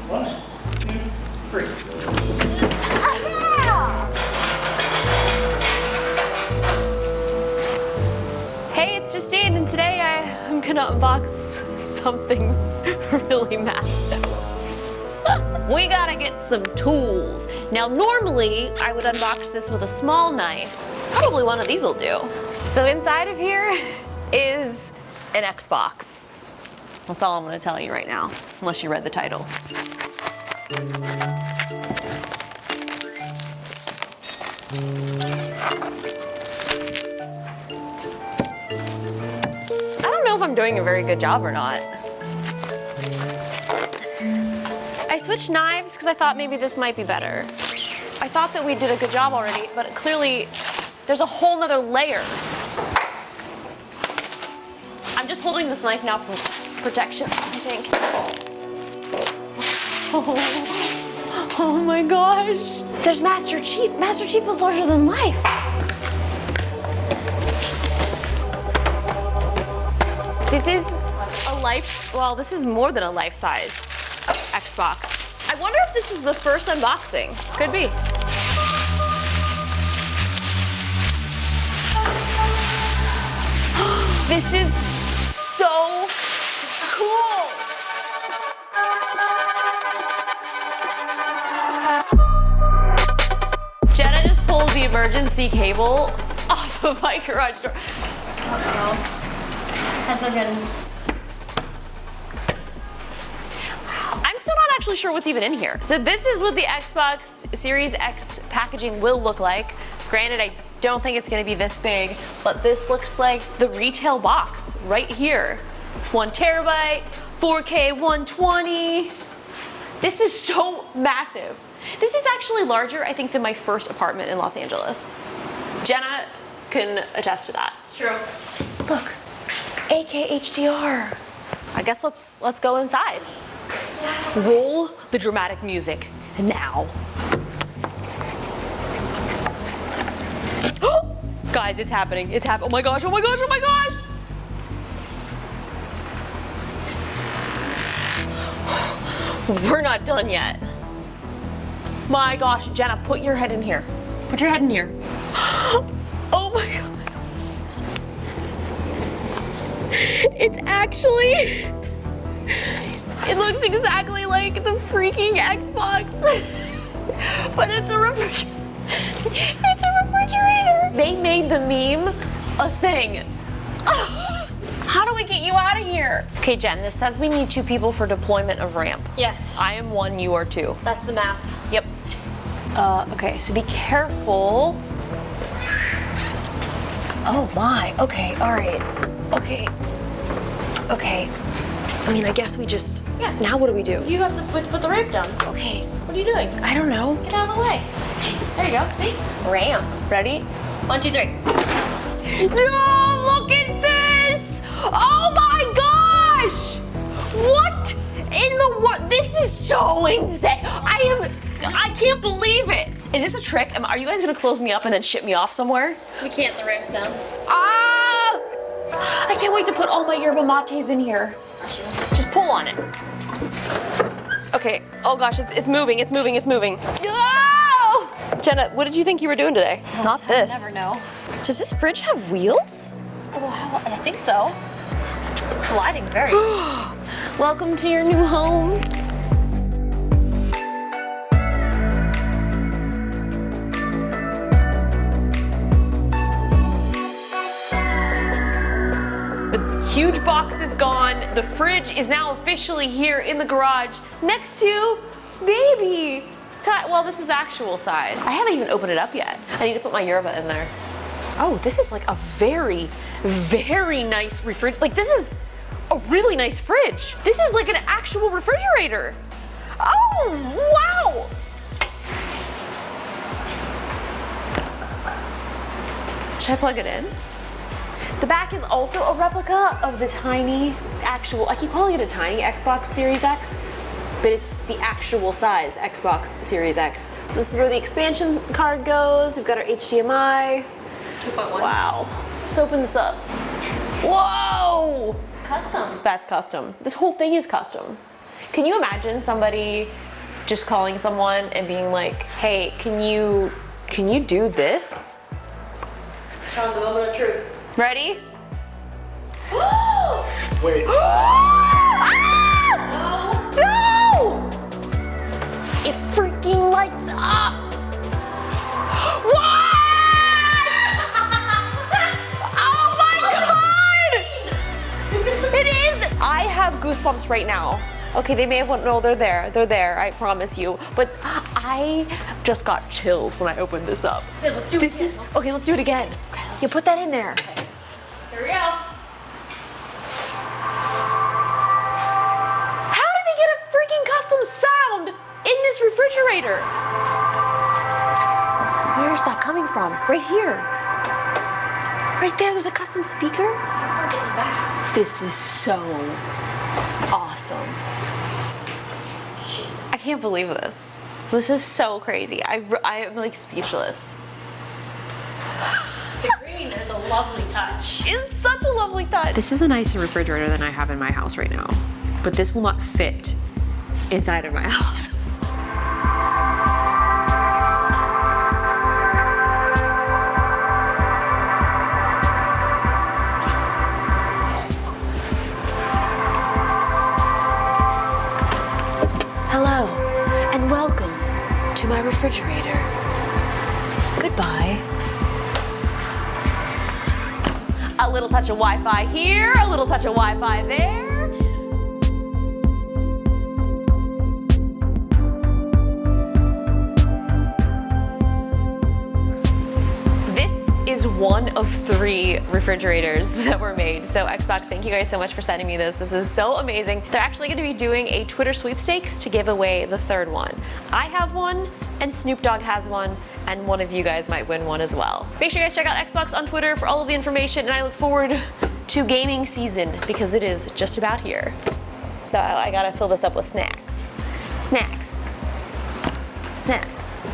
1, 2, 3. Hey, it's Justine, and today I'm gonna unbox something really massive. We gotta get some tools. Now, normally, I would unbox this with a small knife. Probably one of these will do. So inside of here is an Xbox. That's all I'm gonna tell you right now, unless you read the title. I don't know if I'm doing a very good job or not. I switched knives because I thought maybe this might be better. I thought that we did a good job already, but clearly there's a whole nother layer. I'm just holding this knife now for protection, I think. Oh my gosh. There's Master Chief. Master Chief was larger than life. This is this is more than a life-size Xbox. I wonder if this is the first unboxing. Could be. This is so cool. Jenna just pulled the emergency cable off of my garage door. Uh-oh. Has there been... I'm still not actually sure what's even in here. So this is what the Xbox Series X packaging will look like. Granted, I don't think it's gonna be this big, but this looks like the retail box right here. 1 terabyte, 4K 120. This is so massive. This is actually larger, I think, than my first apartment in Los Angeles. Jenna can attest to that. It's true. Look, AK HDR. I guess let's go inside. Roll the dramatic music now. Guys, it's happening. It's happening. Oh my gosh, oh my gosh, oh my gosh! We're not done yet. My gosh, Jenna, put your head in here. Put your head in here. Oh my god. It's actually, it looks exactly like the freaking Xbox, but it's a refrigerator. It's a refrigerator. They made the meme a thing. How do we get you out of here? Okay, Jen, this says we need 2 people for deployment of ramp. Yes. I am 1, you are 2. That's the math. Yep. Okay, so be careful. Oh my, okay, all right. Okay. I mean, I guess we just, now what do we do? You have to put the ramp down. Okay. What are you doing? I don't know. Get out of the way. There you go, see? Ramp. Ready? 1, 2, 3. No, look at this! Oh my gosh! What in the world? This is so insane. I can't believe it. Is this a trick? Are you guys gonna close me up and then ship me off somewhere? We can't, the ramp's down. Ah! I can't wait to put all my yerba mates in here. Just pull on it. Okay, oh gosh, it's moving, it's moving, it's moving. Oh! Jenna, what did you think you were doing today? Not this. I never know. Does this fridge have wheels? Well, I think so. It's gliding very. Welcome to your new home. The huge box is gone. The fridge is now officially here in the garage next to baby. Well, this is actual size. I haven't even opened it up yet. I need to put my yerba in there. Oh, this is like a very, very nice refrigerator. Like, this is a really nice fridge. This is like an actual refrigerator. Oh, wow. Should I plug it in? The back is also a replica of the tiny, actual, I keep calling it a tiny Xbox Series X, but it's the actual size Xbox Series X. So this is where the expansion card goes. We've got our HDMI. 2.1. Wow. Let's open this up. Whoa! Custom. That's custom. This whole thing is custom. Can you imagine somebody just calling someone and being like, hey, can you do this? Tell the moment of truth. Ready? Wait. No! It freaking lights up! What? Oh my god! It is! I have goosebumps right now. Okay, they may have went, no, they're there. They're there, I promise you. But I just got chills when I opened this up. Okay, let's do it This again. is, okay, let's do it again. You put that in there. Here we go. How did they get a freaking custom sound in this refrigerator? Where's that coming from? Right here. Right there, there's a custom speaker. This is so awesome. I can't believe this. This is so crazy. I am like speechless. The green is a lovely touch. It's such a lovely touch. This is a nicer refrigerator than I have in my house right now, but this will not fit inside of my house. Hello, and welcome to my refrigerator. Goodbye. A little touch of Wi-Fi here, a little touch of Wi-Fi there. This is one of 3 refrigerators that were made. So Xbox, thank you guys so much for sending me this. This is so amazing. They're actually gonna be doing a Twitter sweepstakes to give away the 3rd one. I have one, and Snoop Dogg has one, and one of you guys might win one as well. Make sure you guys check out Xbox on Twitter for all of the information, and I look forward to gaming season because it is just about here. So I gotta fill this up with snacks. Snacks. Snacks.